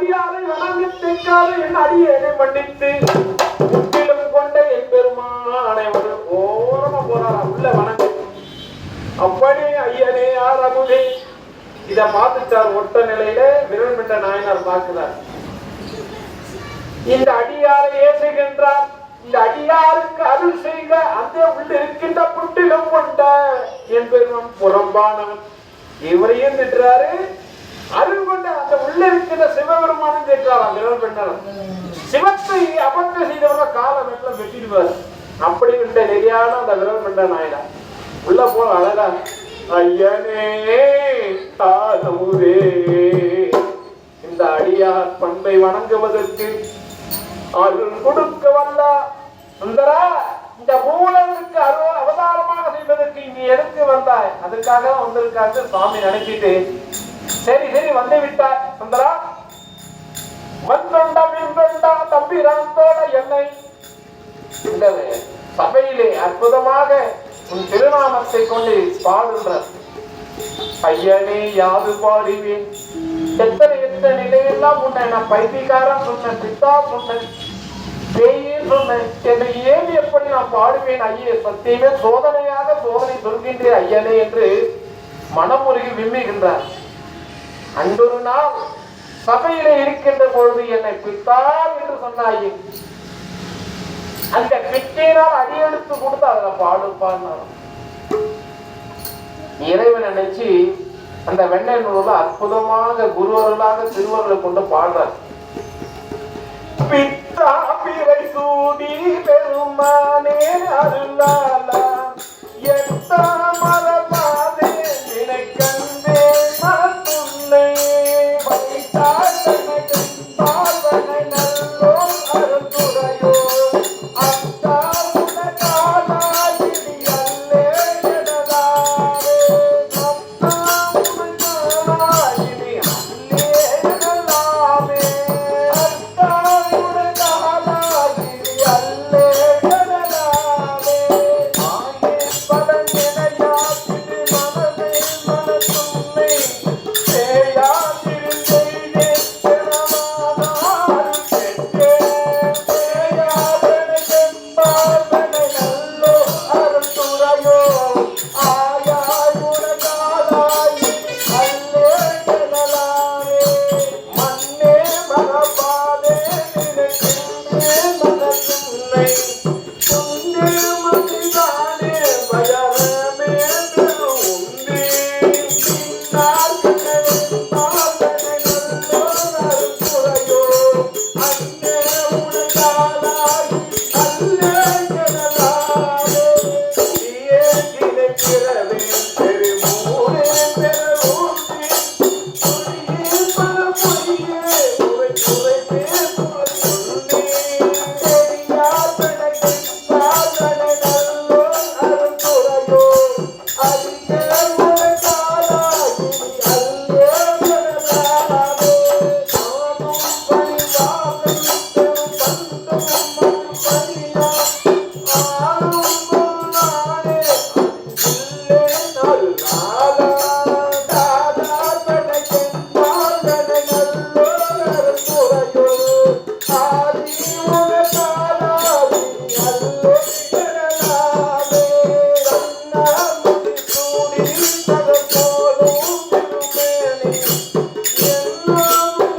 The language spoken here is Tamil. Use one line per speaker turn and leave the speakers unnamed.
அடியாரை வணங்கிக்காத என் அடியேனை மன்னித்து முற்றிலும் கொண்ட என் பெருமானை ஒரு ஓரமா போறாரா உள்ள வணங்க. அப்படி ஐயனே யார் அமுதே இத பார்த்துட்டார். ஒட்ட நிலையில விரல் மிட்ட நாயனார் பார்க்கிறார். இந்த அடியாரை ஏசுகின்றார். இந்த அடியாருக்கு அருள் செய்க அந்த உள்ள இருக்கின்ற புட்டிலும் கொண்ட என் பெருமான் புறம்பானவன். இவரையும் திட்டுறாரு. அருள் கொண்ட அந்த உள்ள இருக்கின்ற சிவபெருமானும் திட்டுறாராம் விரல் மிட்டனர். சிவத்தை அபத்தம் செய்தவங்க கால வெட்டில வெட்டிடுவார். அப்படி விட்ட நெறியான அந்த விரல் மிட்ட நாயனார் உள்ள போல அழகா ஐயனே தானமுதே இந்த அடியார் பண்பை வணங்குவதற்கு அருள் கொடுக்க வல்ல சுந்தரா இந்த மூலவருக்கு அவதாரமாக செய்வதற்கு நீ எதுக்கு வந்தாய்? அதற்காக வந்திருக்காங்க சுவாமி நினைச்சிட்டு சரி சரி வந்து விட்டாய் சுந்தரா. வந்தொண்டா மீன்கொண்டா தம்பிராந்தோட என்னை இந்த சபையிலே அற்புதமாக உன் திருநாமத்தை கொண்டு பாடுகிறார். ஐயனே யாது பாடுவேன் எத்தனை எத்தனை நிலையெல்லாம் உன்னை நான் பைத்தியக்காரன் சொன்னேன், பித்தா சொன்னேன், பேயே சொன்னேன். என்னை ஏன் எப்படி நான் பாடுவேன் ஐயே? சத்தியமே சோதனையாக சோதனை சொல்கின்றேன் ஐயனே என்று மனமுருகி விம்மிகின்றார். அன்றொரு நாள் சபையிலே இருக்கின்ற பொழுது என்னை பித்தா என்று சொன்னாயே. அந்த பிச்சையினால் அடியெடுத்து கொடுத்து அதுல பாடுப்பான்னு இறைவன் நினைச்சு அந்த வெண்ணை நூல அற்புதமாக குருவர்களாக திருவர்களை கொண்டு பாடுறார். பித்தா பிறை சூடி பெருமானே அருளாலா எத்தா மரபாதே நினைக்கந்தே மரத்துள்ளே வைத்தாட்டனை பாவனை நல்லோ அருந்துரையோ அத்தா உனக்காலாயினி அல்லே எனதாரே அத்தா உனக்காலாயினி அல்லே எனலாமே அத்தா உனக்காலாயினி அல்லே எனலாமே ஆயே பலன் எனையாத்திரு மனமே மனத்துள்ளே சேயாத்திரு செய்தே பெறமானாரு பெற்றே சேயாதனை செம்பாதனை நல்லோ அருந்துரையோ ஆயாய் உனக்காலாயினி அல்லே எனலாமே மண்ணே மரபாதே நினைக்கின்றே மனத்துள்ளை துண்டே மதிதானே பயரமே பெரு உண்டே பின்னார் கண்ணனை பாதனை நல்லோ அருந்துரையோ அன்னே உனக்காலாயினி அல்லே எனலாமே நீயே நினைக்கிறவே பெருமூரே பெருமூர்த்தி துணியே பரமொழியே உரை துறை பேசுவை சொல்லி தெரியாதனை சாதனை நல்லோ அருந்துரையோ அரியே உனக்காலாயினி அல்லே எனலாமே நானும் பணிவாக பெரும் பந்தும் மறுபடியா ஆளும் பொருளானே இல்லே நல்லாலா தாதா தனக்கென் பாதனை நல்லோ அருந்துரையோ ஆதி உனக்காலாயினி அல்லே எனலாமே கண்ணா முடி சூடி தகர் போலும் திருமேனி எல்லாமும்